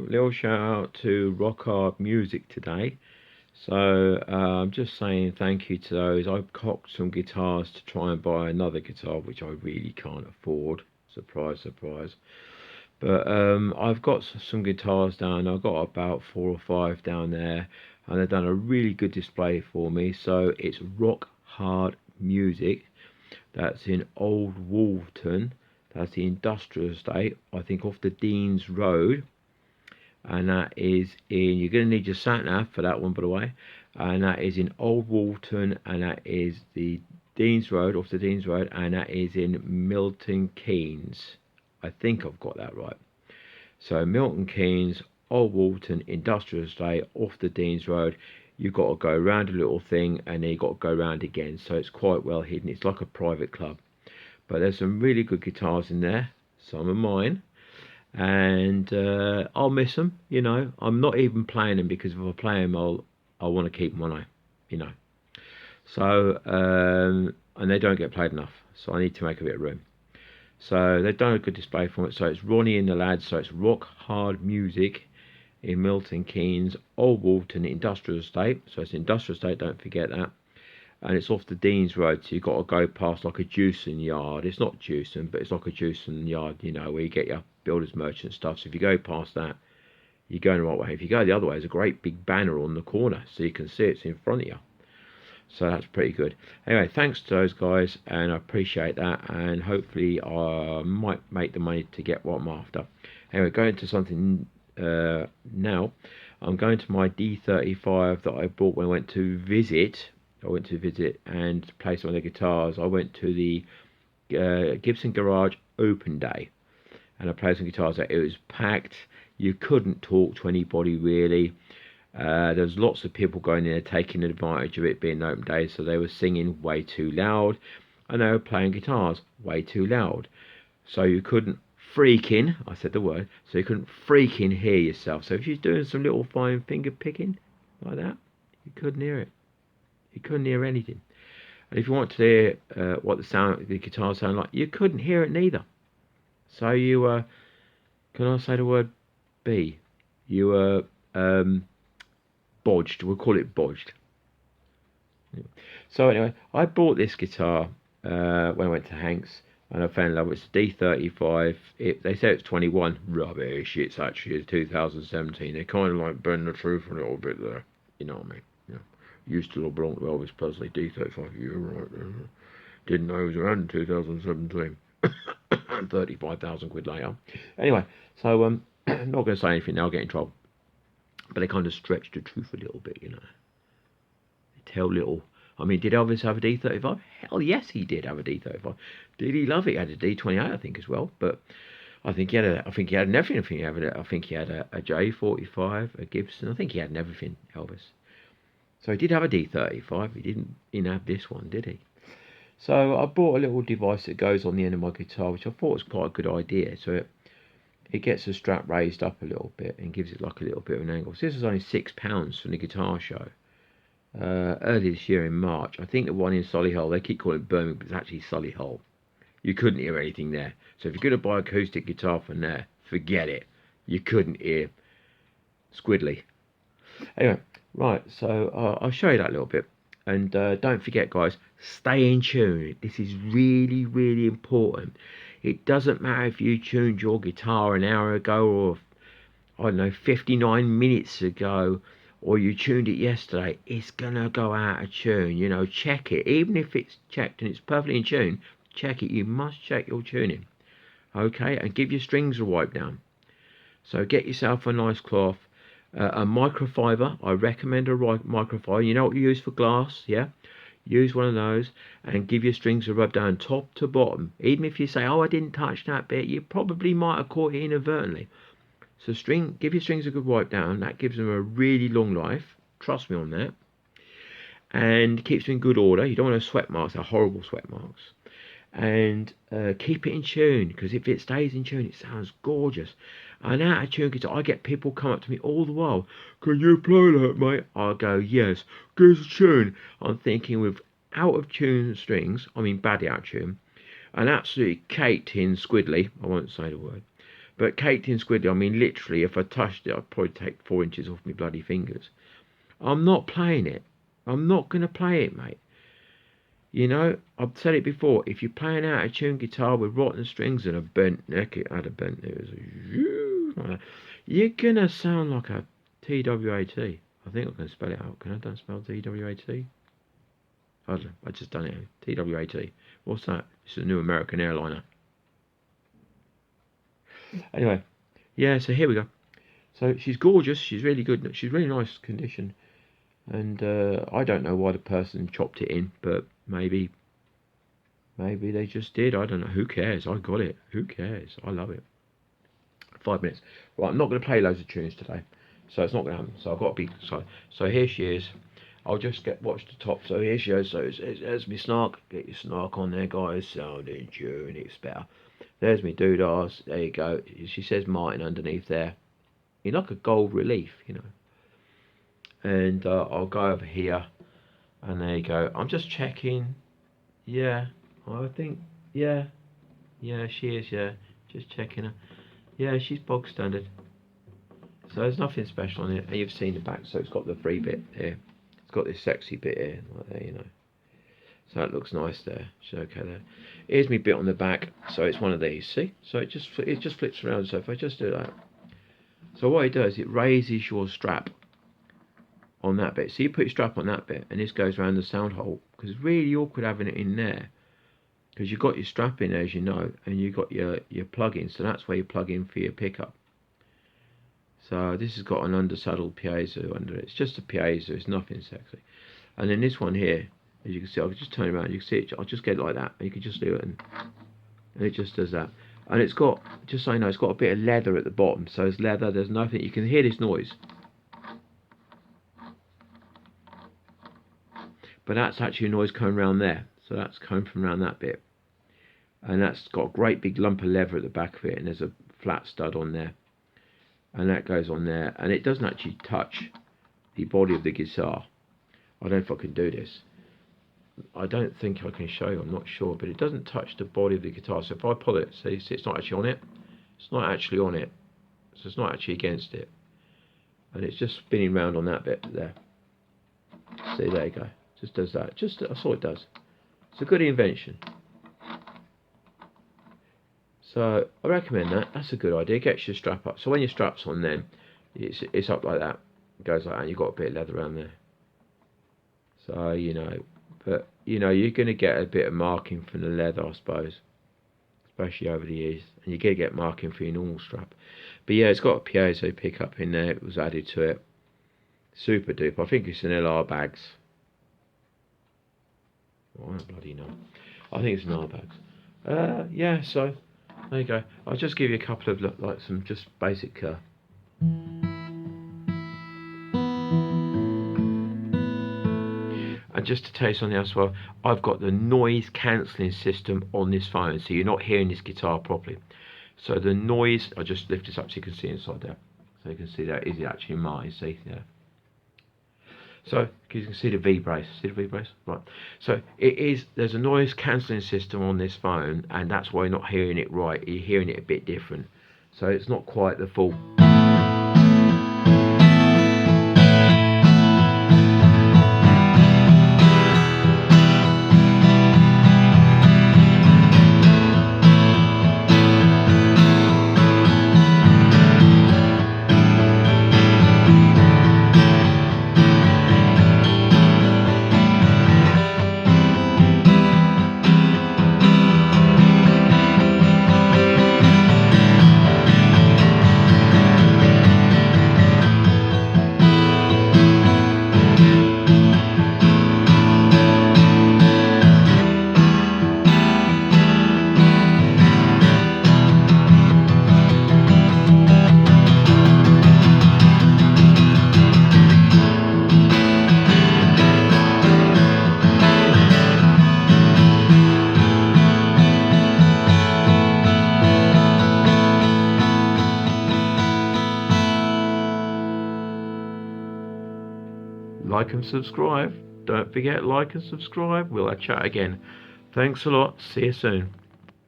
little shout out to Rock Hard Music today. So I'm just saying thank you to those. I've cocked some guitars to try and buy another guitar, which I really can't afford. Surprise, surprise. But I've got some guitars down. I've got about 4 or 5 down there, and they've done a really good display for me. So it's Rock Hard Music. That's in Old Wolverton. That's the industrial estate, I think, off the Dean's Road. And that is in, you're going to need your sat nav for that one, by the way. And that is in Old Wolverton, and that is the Dean's Road, off the Dean's Road, and that is in Milton Keynes. I think I've got that right. So Milton Keynes, Old Wolverton, industrial estate, off the Dean's Road. You've got to go around a little thing, and then you've got to go around again. So it's quite well hidden. It's like a private club. But there's some really good guitars in there. Some of mine. And I'll miss them, you know. I'm not even playing them, because if I play them, I want to keep them on, you know. So and they don't get played enough, so I need to make a bit of room. So they've done a good display for it. So it's Ronnie and the lads. So it's Rock Hard Music in Milton Keynes, Old Wolverton Industrial Estate. So it's Industrial Estate, don't forget that. And it's off the Dean's Road, so you've got to go past like a juicing yard. It's not juicing, but it's like a juicing yard, you know, where you get your builder's merchant stuff. So if you go past that, you're going the right way. If you go the other way, there's a great big banner on the corner, so you can see it's in front of you. So that's pretty good. Anyway, thanks to those guys, and I appreciate that. And hopefully I might make the money to get what I'm after. Anyway, going to something now. I'm going to my D-35 that I bought when I went to visit. And play some of the guitars. I went to the Gibson Garage Open Day, and I played some guitars there. It was packed. You couldn't talk to anybody really. There was lots of people going in there taking advantage of it being an open day, so they were singing way too loud, and they were playing guitars way too loud. So you couldn't freaking, I said the word, so you couldn't freaking hear yourself. So if you're doing some little fine finger picking like that, you couldn't hear it. You couldn't hear anything. And if you want to hear what the guitar sound like, you couldn't hear it neither. So you can I say the word B? You were bodged. We'll call it bodged. So anyway, I bought this guitar when I went to Hanks, and I fell in love with it. It's a D-35. They say it's 21. Rubbish. It's actually 2017. They kind of like bend the truth a little bit there. You know what I mean? Yeah. Used to belong to Elvis Presley. D-35, you're right. Didn't know he was around in 2017. 35,000 quid later. Anyway, so I'm not going to say anything now, I'll get in trouble. But they kind of stretch the truth a little bit, you know. They tell little. I mean, did Elvis have a D-35? Hell yes, he did have a D-35. Did he love it? He had a D-28, I think, as well. But I think he had an everything. I think he had a J-45, a Gibson. I think he had an everything, Elvis. So he did have a D-35. He didn't have this one, did he? So I bought a little device that goes on the end of my guitar, which I thought was quite a good idea. So it gets the strap raised up a little bit and gives it like a little bit of an angle. So this was only £6 from the guitar show early this year in March. I think the one in Solihull, they keep calling it Birmingham, but it's actually Solihull. You couldn't hear anything there. So if you're going to buy an acoustic guitar from there, forget it. You couldn't hear squiddly. Anyway, right, so I'll show you that a little bit. And don't forget, guys, stay in tune. This is really, really important. It doesn't matter if you tuned your guitar an hour ago, or, I don't know, 59 minutes ago, or you tuned it yesterday. It's going to go out of tune. You know, check it. Even if it's checked and it's perfectly in tune, check it. You must check your tuning. Okay, and give your strings a wipe down. So get yourself a nice cloth. A microfiber, I recommend a microfiber. You know what you use for glass, yeah? Use one of those and give your strings a rub down top to bottom. Even if you say, oh, I didn't touch that bit, you probably might have caught it inadvertently. So give your strings a good wipe down. That gives them a really long life. Trust me on that. And keeps them in good order. You don't want to sweat marks. They're horrible sweat marks. And keep it in tune, because if it stays in tune, it sounds gorgeous. And out of tune guitar, I get people come up to me all the while. Can you play that, mate? I go, yes. Give us a tune. I'm thinking with out of tune strings, I mean badly out of tune, and absolutely caked in squiddly, I won't say the word, But caked in squiddly, I mean literally, if I touched it, I'd probably take 4 inches off my bloody fingers. I'm not playing it. I'm not going to play it, mate. You know, I've said it before, if you're playing out of tune guitar with rotten strings and a bent neck, you're going to sound like a T.W.A.T. I think I can spell it out. Can I don't spell T.W.A.T? I don't know, I just done it. T.W.A.T. What's that? It's a new American airliner. Anyway, yeah, so here we go. So she's gorgeous, she's really good, she's really nice condition. And I don't know why the person chopped it in, but maybe they just did. I don't know. Who cares? I got it. Who cares? I love it. 5 minutes. Right, I'm not going to play loads of tunes today, so it's not going to happen. So I've got to be so here she is. I'll just watch the top. So here she is. So there's me snark. Get your snark on there, guys. Sounding tune. It's better. There's me doodahs. There you go. She says Martin underneath there. You're like a gold relief, you know. And I'll go over here, and there you go. I'm just checking. Yeah, I think, yeah, she is, yeah, just checking her. Yeah, she's bog standard. So there's nothing special on it. And you've seen the back, so it's got the free bit here. It's got this sexy bit here, like there, you know. So that looks nice there. She's okay there. Here's me bit on the back. So it's one of these, see? So it just flips around. So if I just do that. So what it does, it raises your strap on that bit. So you put your strap on that bit, and this goes around the sound hole, because it's really awkward having it in there, because you've got your strap in there, as you know, and you've got your plug-in, so that's where you plug in for your pickup. So this has got an undersaddle piezo under it. It's just a piezo, it's nothing sexy. And then this one here, as you can see, I'll just turn it around, you can see it, I'll just get it like that, and you can just do it, and it just does that. And it's got, just so you know, it's got a bit of leather at the bottom, so it's leather, there's nothing, you can hear this noise. But that's actually a noise coming around there. So that's coming from around that bit. And that's got a great big lump of leather at the back of it. And there's a flat stud on there. And that goes on there. And it doesn't actually touch the body of the guitar. I don't know if I can do this. I don't think I can show you. I'm not sure. But it doesn't touch the body of the guitar. So if I pull it, see it's not actually on it. It's not actually on it. So it's not actually against it. And it's just spinning round on that bit there. See, there you go. Just does that. That's all it does. It's a good invention. So I recommend that. That's a good idea. It gets your strap up. So when your strap's on, then it's up like that. It goes like that. And you've got a bit of leather around there. So you know, but you know you're going to get a bit of marking from the leather, I suppose, especially over the years. And you're going to get marking for your normal strap. But yeah, it's got a piezo pickup in there. It was added to it. Super duper. I think it's an LR bags. Oh, I don't bloody know. I think it's an R-bags. Yeah, so there you go. I'll just give you a couple of like some just basic and just to tell you something else as well, I've got the noise cancelling system on this phone, so you're not hearing this guitar properly. So the noise, I'll just lift this up so you can see inside there. So you can see that is actually mine, see there. So you can see the V brace. See the V brace? Right. So there's a noise cancelling system on this phone, and that's why you're not hearing it right. You're hearing it a bit different. So it's not quite the full. Like and subscribe. Don't forget, like and subscribe. We'll chat again. Thanks a lot. See you soon.